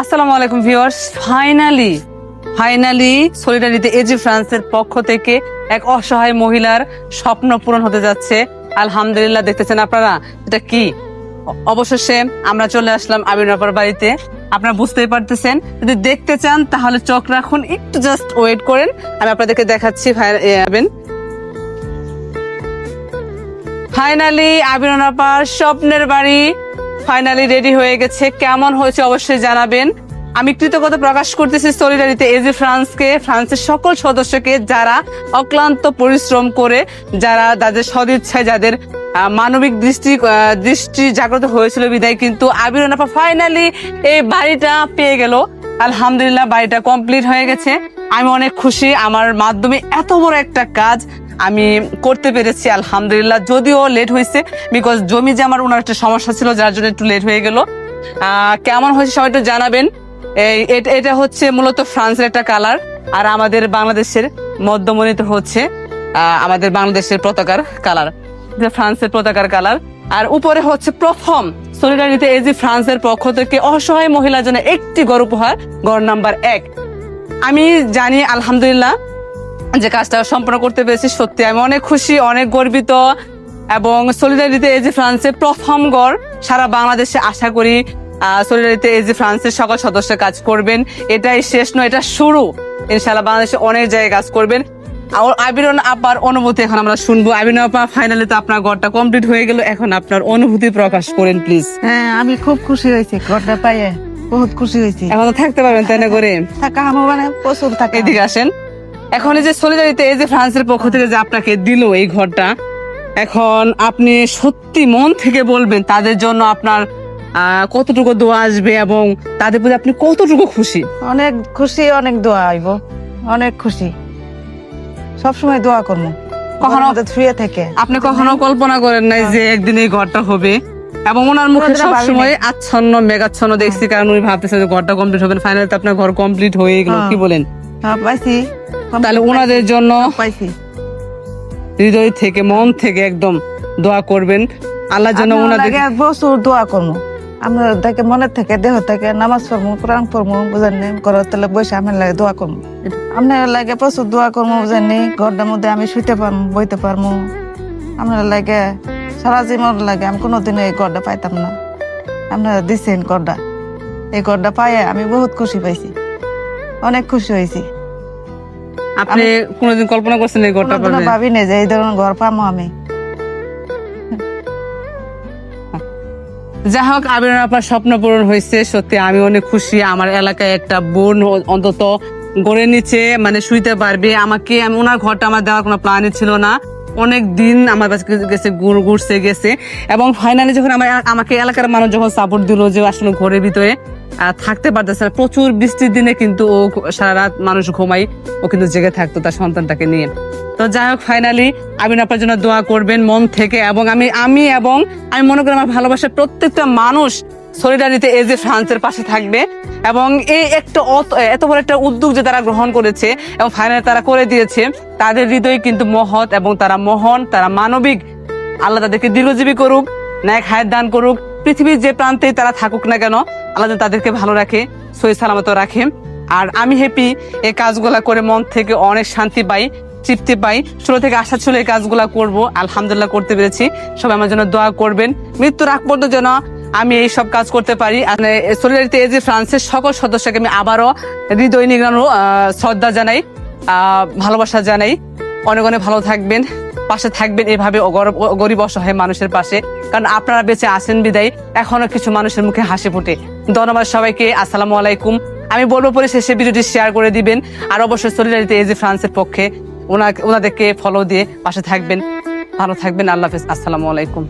আসসালামু আলাইকুম viewers, finally সলিডারিতে AG ফ্রান্সের পক্ষ থেকে এক অসহায় মহিলার স্বপ্ন পূরণ হতে যাচ্ছে। আলহামদুলিল্লাহ, দেখতেছেন আপনারা এটা কি। অবশেষে আমরা চলে আসলাম আবিনাপার বাড়িতে। আপনারা বুঝতেই পারতেছেন, যদি দেখতে চান তাহলে চোখ রাখুন, একটু জাস্ট ওয়েট করেন, আমি আপনাদেরকে দেখাচ্ছি। ফাইনালি আবিনাপার স্বপ্নের বাড়ি ফাইনালি রেডি হয়ে গেছে। কেমন হয়েছে অবশ্যই জানাবেন। আমি কৃতজ্ঞতা প্রকাশ করতেছি সলিডারিতে এজি ফ্রান্সকে, ফ্রান্সের সকল সদস্যকে, যারা অক্লান্ত পরিশ্রম করে, যারা তাদের সদিচ্ছায়, যাদের মানবিক দৃষ্টি জাগ্রত হয়েছিল বিদায় কিন্তু আবির আপা ফাইনালি এই বাড়িটা পেয়ে গেল। আলহামদুলিল্লাহ, বাড়িটা কমপ্লিট হয়ে গেছে। আমি অনেক খুশি, আমার মাধ্যমে এত বড় একটা কাজ আমি করতে পেরেছি আলহামদুলিল্লাহ। যদিও লেট হয়েছে, বিকজ জমি যে আমার ওনার একটা সমস্যা ছিল, যার জন্য একটু লেট হয়ে গেল। কেমন হয়েছে সবাই একটু জানাবেন। এটা হচ্ছে মূলত ফ্রান্সের একটা কালার, আর আমাদের বাংলাদেশের মধ্যমণিতে হচ্ছে আমাদের বাংলাদেশের পতাকার কালার, ফ্রান্সের পতাকার কালার। আর উপরে হচ্ছে প্রথম সলিডারিতে এজি ফ্রান্সের পক্ষ থেকে অসহায় মহিলার জন্য একটি গড় উপহার, গড় নাম্বার 1। আমি জানি আলহামদুলিল্লাহ যে কাজটা সম্পন্ন করতে পেরেছি। সত্যি আমি অনেক খুশি, অনেক গর্বিত। এবং সলিডারিতে এজি ফ্রান্সের প্রথম গড় সারা বাংলাদেশে, আশা করি সলিডারিতে এজি ফ্রান্সের সকল সদস্য কাজ করবেন। এটাই শেষ নয়, এটা শুরু। ইনশাআল্লাহ বাংলাদেশে অনেক জায়গায় কাজ করবেন। আবিরন আপার অনুভূতি এখন আমরা শুনবো। আবিরন আপা, ফাইনালি তো আপনার ঘরটা কমপ্লিট হয়ে গেল, এখন আপনার অনুভূতি প্রকাশ করেন প্লিজ। হ্যাঁ, আমি খুব খুশি হয়েছি ঘরটা পাইয়ে, বহুত খুশি হয়েছি। এখন তো থাকতে পারবেন তাই না করে? থাকা আমার মানে প্রচুর থাকা। এদিকে আসেন। এখন এই যে সলিডারিতে এই যে ফ্রান্সের পক্ষ থেকে যে আপনাকে দিল এই ঘরটা, এখন আপনি সত্যি মন থেকে বলবেন তাদের জন্য আপনার কতটুকু দোয়া আসবে এবং তাদের প্রতি আপনি কতটুকু খুশি? অনেক খুশি, অনেক দোয়া আইব, অনেক খুশি। সবসময় দোয়া করবো কখনো শুয়ে থেকে। আপনি কখনো কল্পনা করেন নাই যে একদিন এই ঘরটা হবে, এবং ওনার মুখে সবসময় আচ্ছন্ন মেঘাচ্ছন্ন দেখছি, কারণ উনি ভাবতেছে যে ঘরটা কমপ্লিট হবে। ফাইনালি তো আপনার ঘর কমপ্লিট হয়ে গেল, কি বলেন? পাইছি। তাহলে ওনাদের জন্য পাইছি, হৃদয় থেকে, মন থেকে একদম দোয়া করবেন আল্লাহর জন্য। ওনাদের প্রচুর দোয়া করবো আমরা, দেখে মনের থেকে, দেহ থেকে নামাজ পড়বো, কোরআন পড়বো, বুঝেন নি ঘরের তলে বসে আমার লাগে দোয়া করবো। আপনার লাগে প্রচুর দোয়া করবো, বুঝেন নি ঘরটার মধ্যে আমি শুইতে পারবো, বইতে পারবো। আপনার লাগে সারা জীবন লাগে, আমি কোনোদিন এই ঘরটা পাইতাম না। আপনারা দিচ্ছেন ঘরটা, এই ঘরটা পাইয়ে আমি বহুত খুশি পাইছি, অনেক খুশি হয়েছি। আপনি কোনোদিন কল্পনা করছেন এই ঘরটা পাবেন? ভাবি না যে এই ধরনের ঘর পাবো আমি। যাই হোক, আবির আপনার স্বপ্ন পূরণ হয়েছে। সত্যি আমি অনেক খুশি। আমার এলাকায় একটা বোন অন্তত গড়ে নিচে মানে শুইতে পারবে। আমাকে ওনার ঘরটা আমার দেওয়ার কোনো প্ল্যানই ছিল না। অনেক দিন আমার কাছে গেছে, ঘুরছে গেছে, এবং ফাইনালি যখন আমাকে এলাকার মানুষ যখন সাপোর্ট দিল যে আসলে ঘরের ভিতরে থাকতে পারতেছে না, প্রচুর বৃষ্টির দিনে কিন্তু ও সারা রাত মানুষ ঘুমাই, ও কিন্তু জেগে থাকতো তার সন্তানটাকে নিয়ে। তো যাই হোক, ফাইনালি আবিন আপনার জন্য দোয়া করবেন মন থেকে। এবং আমি মনে করি আমার ভালোবাসার প্রত্যেকটা মানুষ সলিডারিতে এজি ফ্রান্সের পাশে থাকবে। এবং এই একটা এত বড় একটা উদ্যোগ যে তারা গ্রহণ করেছে এবং ফাইনালি তারা করে দিয়েছে, তাদের হৃদয় কিন্তু মহৎ এবং তারা মহান, তারা মানবিক। আল্লাহ তাদেরকে দীর্ঘজীবী করুক, ন্যায় হায়াত দান করুক। পৃথিবীর যে প্রান্তে তারা থাকুক না কেন, আল্লাহ তাদেরকে ভালো রাখে, সহি সালামত রাখে। আর আমি হ্যাপি এই কাজগুলা করে, মন থেকে অনেক শান্তি পাই, তৃপ্তি পাই। শুরু থেকে আশা ছিল এই কাজগুলা করব, আলহামদুলিল্লাহ করতে পেরেছি। সবাই আমার জন্য দোয়া করবেন, মৃত্যুর আগ পর্যন্ত যেন আমি এই সব কাজ করতে পারি। সলিডারিতে এজি ফ্রান্সের সকল সদস্যকে আমি আবারও হৃদয় নিগানো শ্রদ্ধা জানাই, ভালোবাসা জানাই। অনেক অনেক ভালো থাকবেন, পাশে থাকবেন এভাবে গরিব অসহায় মানুষের পাশে, কারণ আপনারা বেঁচে আছেন বিদায় এখনো কিছু মানুষের মুখে হাসি ফোটে। ধন্যবাদ সবাইকে, আসসালামু আলাইকুম। আমি বলবো পরিশেষে ভিডিওটি শেয়ার করে দিবেন, আর অবশ্যই সলিডারিতে এজি ফ্রান্সের পক্ষে ওনাদেরকে ফলো দিয়ে পাশে থাকবেন। ভালো থাকবেন, আল্লাহ হাফেজ, আসসালামু আলাইকুম।